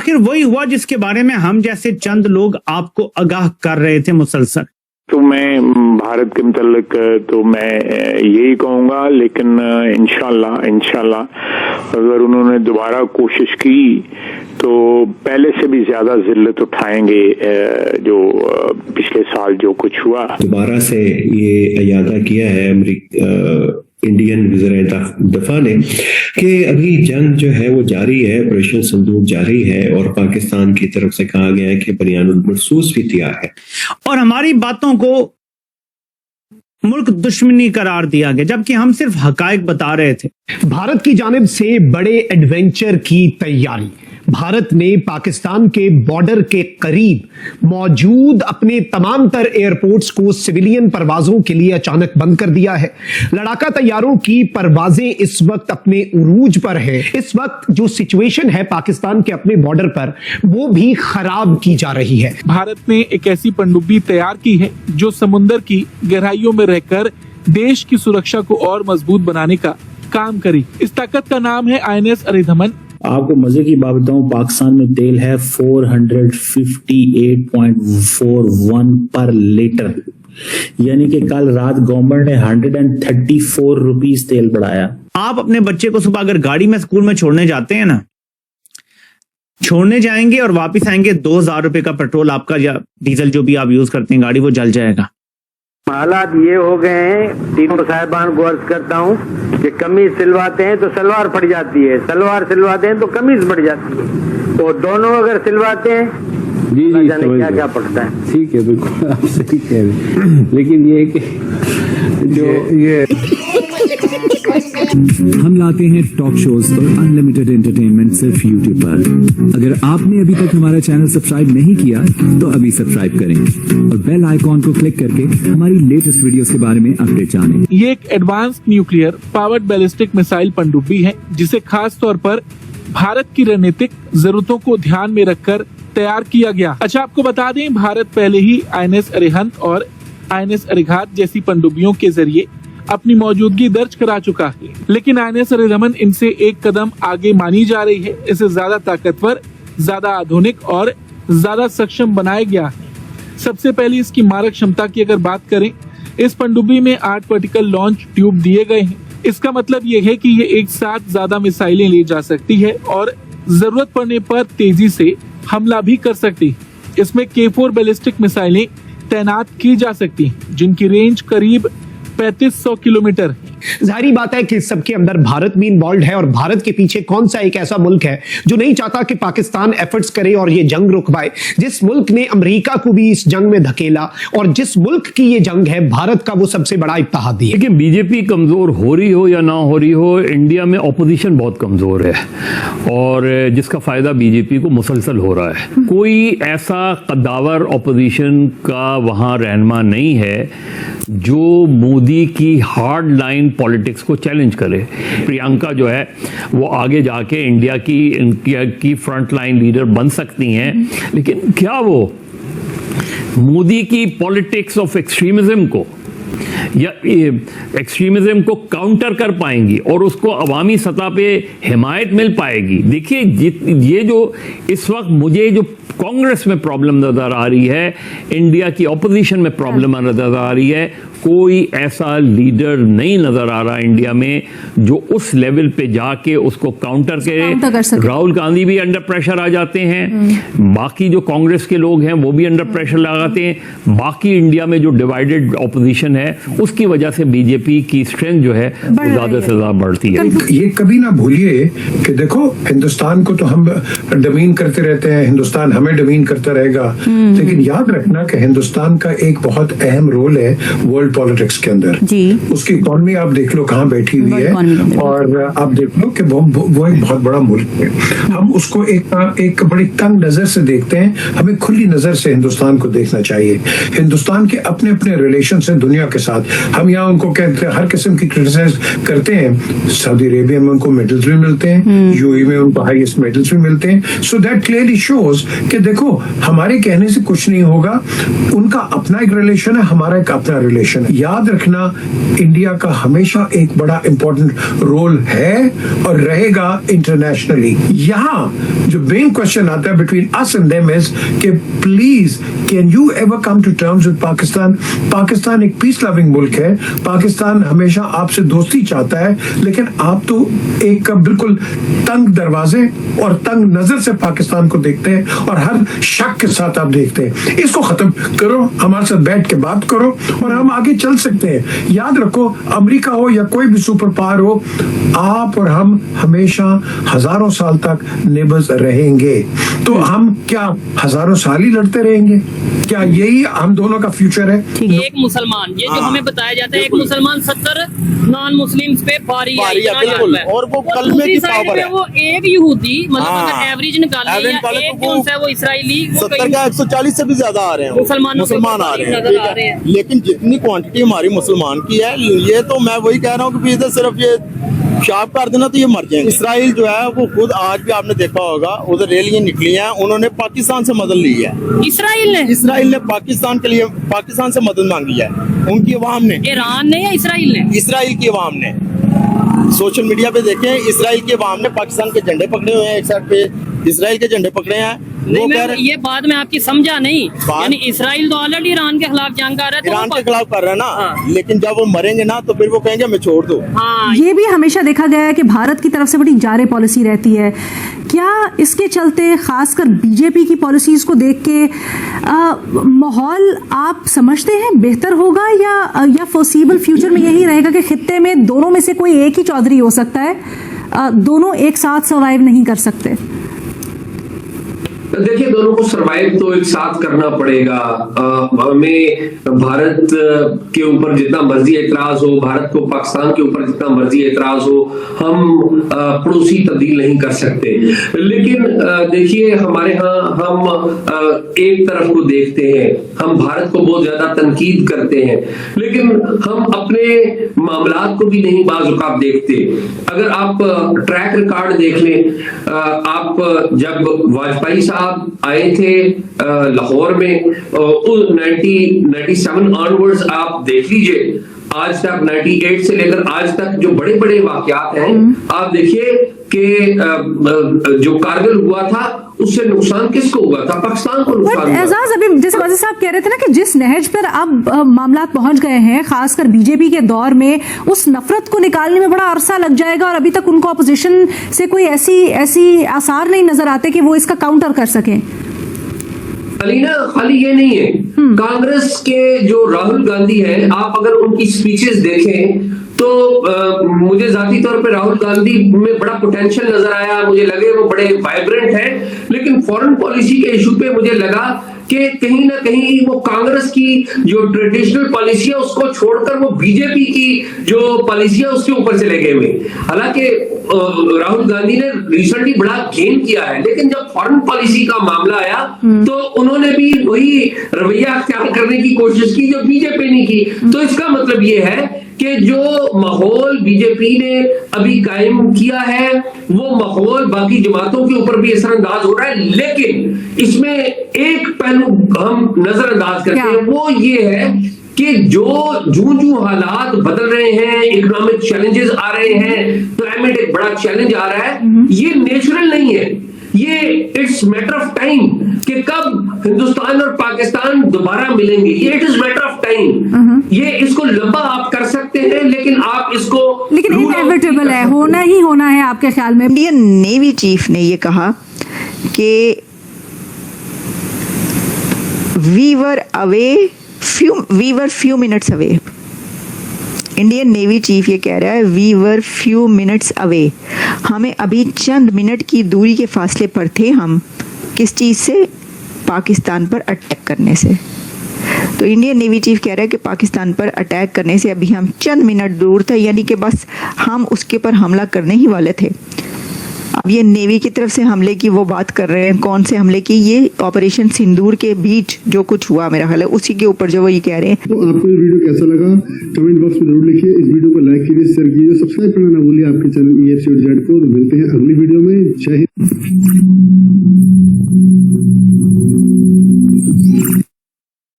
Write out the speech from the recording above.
आखिर वही हुआ जिसके बारे में हम जैसे चंद लोग आपको आगाह कर रहे थे मुसलसल। तो मैं भारत के मुतल्लिक तो मैं यही कहूँगा, लेकिन इंशाल्लाह अगर उन्होंने दोबारा कोशिश की तो पहले से भी ज्यादा जिल्लत उठाएंगे जो पिछले साल जो कुछ हुआ। दोबारा से ये इरादा किया है इंडियन वज़ीर दफा ने कि अभी जंग जो है वो जारी है, ऑपरेशन संदूक जारी है और पाकिस्तान की तरफ से कहा गया है कि बयानुल मरसूस भी तैयार है और हमारी बातों को मुल्क दुश्मनी करार दिया गया, जबकि हम सिर्फ हकायक बता रहे थे। भारत की जानिब से बड़े एडवेंचर की तैयारी। भारत ने पाकिस्तान के बॉर्डर के करीब मौजूद अपने तमाम तर एयरपोर्ट्स को सिविलियन परवाजों के लिए अचानक बंद कर दिया है। लड़ाका तैयारों की परवाजें इस वक्त अपने उरूज पर है। इस वक्त जो सिचुएशन है पाकिस्तान के अपने बॉर्डर पर, वो भी खराब की जा रही है। भारत ने एक ऐसी पनडुब्बी तैयार की है जो समुद्र की गहराइयों में रहकर देश की सुरक्षा को और मजबूत बनाने का काम करी। इस ताकत का नाम है INS अरिधमन। आपको मजे की बात बताऊं, पाकिस्तान में तेल है 458.41 पर लीटर, यानी कि कल रात गवर्नमेंट ने 134 रुपीस तेल बढ़ाया। आप अपने बच्चे को सुबह अगर गाड़ी में स्कूल में छोड़ने जाते हैं ना, छोड़ने जाएंगे और वापस आएंगे, 2000 रुपए का पेट्रोल आपका या डीजल जो भी आप यूज करते हैं गाड़ी, वो जल जाएगा। हालात ये हो गए हैं, तीनों साहिबान को अर्ज करता हूँ कि कमीज सिलवाते हैं तो सलवार फट जाती है, सलवार सिलवाते हैं तो कमीज फट जाती है, तो दोनों अगर सिलवाते हैं जी जाने क्या पड़ता है। ठीक है, बिल्कुल आप सही कह रहे हैं, लेकिन ये कि जो ये हम लाते हैं टॉक शोज और अनलिमिटेड एंटरटेनमेंट सिर्फ यूट्यूब पर। अगर आपने अभी तक हमारा चैनल सब्सक्राइब नहीं किया तो अभी सब्सक्राइब करें और बेल आइकॉन को क्लिक करके हमारी लेटेस्ट वीडियोस के बारे में अपडेट जानें। ये एक advance nuclear powered ballistic missile पनडुब्बी है जिसे खास तौर पर भारत की रणनीतिक जरूरतों को ध्यान में रखकर तैयार किया गया। अच्छा, आपको बता दें, भारत पहले ही INS अरिहंत और INS अरिघात जैसी पनडुब्बियों के जरिए अपनी मौजूदगी दर्ज करा चुका है, लेकिन INS अरिधमन इनसे एक कदम आगे मानी जा रही है। इसे ज्यादा ताकतवर, ज्यादा आधुनिक और ज्यादा सक्षम बनाया गया है। सबसे पहले इसकी मारक क्षमता की अगर बात करें, इस पनडुब्बी में 8 वर्टिकल लॉन्च ट्यूब दिए गए हैं। इसका मतलब ये है कि ये एक साथ ज्यादा मिसाइलें ले जा सकती है और जरूरत पड़ने पर तेजी से हमला भी कर सकती है। इसमें K4 बैलिस्टिक मिसाइलें तैनात की जा सकती हैं, जिनकी रेंज करीब 3500 किलोमीटर। जाहिर बात है कि सबके अंदर भारत भी इन्वॉल्व है और भारत के पीछे कौन सा एक ऐसा मुल्क है जो नहीं चाहता कि पाकिस्तान एफर्ट्स करे और ये जंग रुकवाए। जिस मुल्क ने अमेरिका को भी इस जंग में धकेला और जिस मुल्क की ये जंग है, भारत का वो सबसे बड़ा इत्तेहादी है। लेकिन बीजेपी कमजोर हो रही हो या ना हो रही हो, इंडिया में ऑपोजिशन बहुत कमजोर है और जिसका फायदा बीजेपी को मुसलसल हो रहा है। कोई ऐसा कद्दावर ऑपोजिशन का वहां रहनुमा नहीं है जो मोदी की हार्ड लाइन पॉलिटिक्स को चैलेंज करे। प्रियंका जो है वो आगे जाके इंडिया की फ्रंट लाइन लीडर बन सकती हैं, लेकिन क्या वो मोदी की पॉलिटिक्स ऑफ एक्सट्रीमिज्म को या एक्सट्रीमिज्म को काउंटर कर पाएंगी और उसको अवामी सतह पे हिमायत मिल पाएगी? देखिए, ये जो इस वक्त मुझे जो कांग्रेस में प्रॉब्लम नजर आ रही है, इंडिया की ऑपोजिशन में प्रॉब्लम नजर आ रही है, कोई ऐसा लीडर नहीं नजर आ रहा इंडिया में जो उस लेवल पे जाके उसको काउंटर करे। राहुल गांधी भी अंडर प्रेशर आ जाते हैं, बाकी जो कांग्रेस के लोग हैं वो भी अंडर प्रेशर लगाते हैं। बाकी इंडिया में जो डिवाइडेड ऑपोजिशन है उसकी वजह से बीजेपी की स्ट्रेंथ जो है वो ज्यादा से ज्यादा बढ़ती है। ये कभी ना भूलिए कि देखो, हिंदुस्तान को तो हम डमीन करते रहते हैं, हिंदुस्तान हमें डमीन करता रहेगा, लेकिन याद रखना कि हिंदुस्तान का एक बहुत अहम रोल है वर्ल्ड पॉलिटिक्स के अंदर। उसकी इकॉनमी आप देख लो कहाँ बैठी हुई है और आप देख लो कि वो एक बहुत बड़ा मुल्क है। हम उसको एक बड़ी तंग नजर से देखते हैं, हमें खुली नजर से हिंदुस्तान को देखना चाहिए। हिंदुस्तान के अपने अपने रिलेशन है दुनिया के साथ। हम यहाँ उनको कहते हैं, हर किस्म की क्रिटिसाइज करते हैं। सऊदी अरेबिया में उनको मेडल्स भी मिलते हैं, यूएई में उनको हाईएस्ट मेडल्स भी मिलते हैं। सो दैट क्लियरली शोज कि देखो, हमारे कहने से कुछ नहीं होगा, उनका अपना एक रिलेशन है, हमारा एक अपना रिलेशन क्वेश्चन है। याद रखना, इंडिया का हमेशा एक बड़ा इंपॉर्टेंट रोल है और रहेगा इंटरनेशनली। यहाँ जो मेन क्वेश्चन आता है between us and them is कि please can you ever come to terms with Pakistan. Pakistan एक पीस लविंग मुल्क है, पाकिस्तान हमेशा आपसे दोस्ती चाहता है, लेकिन आप तो एक बिल्कुल तंग दरवाजे और तंग नजर से पाकिस्तान को देखते हैं और हर शक के साथ आप देखते हैं। इसको खत्म करो, हमारे साथ बैठ के बात करो और हम आगे चल सकते हैं। याद रखो, अमेरिका हो या कोई भी सुपर पावर हो, आप और हम हमेशा हजारों साल तक नेबर्स रहेंगे। तो हम क्या हजारों साल ही लड़ते रहेंगे? क्या यही हम दोनों का फ्यूचर है? एक मुसलमान, ये जो हमें बताया जाता है, एक मुसलमान 70 नॉन मुस्लिम्स पे भारी है, और वो कलमे की पावर है। वो एक यहूदी मतलब अगर एवरेज निकाले या एक कौन सा है वो इसराइली, 70 का 140 से भी ज्यादा आ रहे हैं मुसलमान आ रहे हैं। लेकिन जितनी क्वांटिटी हमारी मुसलमान की है, ये तो मैं वही कह रहा हूँ कि इधर सिर्फ ये शार्प कर देना तो ये मर जाएंगे। इसराइल जो है वो खुद आज भी आपने देखा होगा, उधर रैलियां निकली हैं, उन्होंने पाकिस्तान से मदद ली है। इसराइल ने पाकिस्तान के लिए पाकिस्तान से मदद मांगी है, उनकी अवाम ने, ईरान ने या इसराइल की अवाम ने। सोशल मीडिया पे देखें, इसराइल की अवाम ने पाकिस्तान के झंडे पकड़े हुए हैं, एक साइड पे इसराइल के झंडे पकड़े हैं। नहीं, मैं ये बात में आपकी समझा नहीं, यानी इसराइल तो ऑलरेडी ईरान के खिलाफ जंग कर रहा है, ईरान के खिलाफ कर रहा है ना, लेकिन जब वो मरेंगे ना तो फिर वो कहेंगे हमें छोड़ दो। ये भी हमेशा देखा गया है कि भारत की तरफ से बड़ी जारे पॉलिसी रहती है। क्या इसके चलते खासकर बीजेपी की पॉलिसीज को देख के माहौल आप समझते हैं बेहतर होगा या फोर्सिबल फ्यूचर में यही रहेगा कि खित्ते में दोनों में से कोई एक ही चौधरी हो सकता है, दोनों एक साथ सर्वाइव नहीं कर सकते? देखिए, दोनों को सरवाइव तो एक साथ करना पड़ेगा। हमें भारत के ऊपर जितना मर्जी एतराज हो, भारत को पाकिस्तान के ऊपर जितना मर्जी एतराज हो, हम पड़ोसी तब्दील नहीं कर सकते। लेकिन देखिए, हमारे यहाँ हम एक तरफ को देखते हैं, हम भारत को बहुत ज्यादा तनकीद करते हैं, लेकिन हम अपने मामलात को भी नहीं बाज़ औक़ात देखते। अगर आप ट्रैक रिकॉर्ड देख लें, आप जब वाजपेयी साहब आए थे लाहौर में 1997 ऑनवर्ड्स, आप देख लीजिए आज तक 98 से लेकर आज तक जो बड़े बड़े वाकयात हैं, आप देखिए कि जो कारगिल हुआ था उससे नुकसान किसको हुआ था? पाकिस्तान को नुकसान हुआ। एजाज, अभी जैसे वाजिद साहब कह रहे थे ना कि जिस नहज पर अब मामला पहुंच गए हैं, खासकर बीजेपी के दौर में, उस नफरत को निकालने में बड़ा अरसा लग जाएगा और अभी तक उनको अपोजिशन से कोई ऐसी आसार नहीं नजर आते कि वो इसका काउंटर कर सकें। अलीना, खाली ये नहीं है, कांग्रेस के जो राहुल गांधी हैं, आप अगर उनकी स्पीचेस देखें तो मुझे जाती तौर पे राहुल गांधी में बड़ा पोटेंशियल नजर आया, मुझे लगे वो बड़े वाइब्रेंट हैं, लेकिन फॉरेन पॉलिसी के इशू पे मुझे लगा कि कहीं ना कहीं वो कांग्रेस की जो ट्रेडिशनल पॉलिसी है उसको छोड़कर वो बीजेपी की जो पॉलिसी है उसके ऊपर चले गए हुए। हालांकि राहुल गांधी ने रिसेंटली बड़ा गेन किया है, लेकिन जब फॉरेन पॉलिसी का मामला आया तो उन्होंने भी वही रवैया अख्तियार करने की कोशिश की जो बीजेपी ने की। तो इसका मतलब ये है कि जो माहौल बीजेपी ने अभी कायम किया है वो माहौल बाकी जमातों के ऊपर भी असरअंदाज हो रहा है, लेकिन इसमें एक पहलू हम नजरअंदाज करते हैं, वो ये है कि जो हालात बदल रहे हैं, इकोनॉमिक चैलेंजेस आ रहे हैं, क्लाइमेट एक बड़ा चैलेंज आ रहा है, ये नेचुरल नहीं है, ये इट्स मैटर ऑफ टाइम कि कब हिंदुस्तान और पाकिस्तान दोबारा मिलेंगे, ये it is matter of time. ये इसको लंबा आप कर सकते हैं, लेकिन आप इसको इनएविटेबल है, होना ही होना है आपके ख्याल में? इंडियन नेवी चीफ ने ये कहा कि we were few minutes away. Indian navy chief ये कह रहा है we were few minutes away, हमें अभी चंद मिनट की दूरी के फासले पर थे हम किस चीज़ से? पाकिस्तान पर अटैक करने से। तो इंडियन नेवी चीफ कह रहा है कि पाकिस्तान पर अटैक करने से अभी हम चंद मिनट दूर थे, यानी कि बस हम उसके पर हमला करने ही वाले थे। अब ये नेवी की तरफ से हमले की वो बात कर रहे हैं, कौन से हमले की? ये ऑपरेशन सिंदूर के बीच जो कुछ हुआ मेरा ख्याल है उसी के ऊपर जो वो ये कह रहे हैं। तो आपको ये वीडियो कैसा लगा कमेंट बॉक्स में जरूर लिखिए, इस वीडियो को लाइक कीजिए, शेयर कीजिए, सब्सक्राइब करना ना भूलिए आपके चैनल EFC को। मिलते हैं अगली वीडियो में। जय हिंद।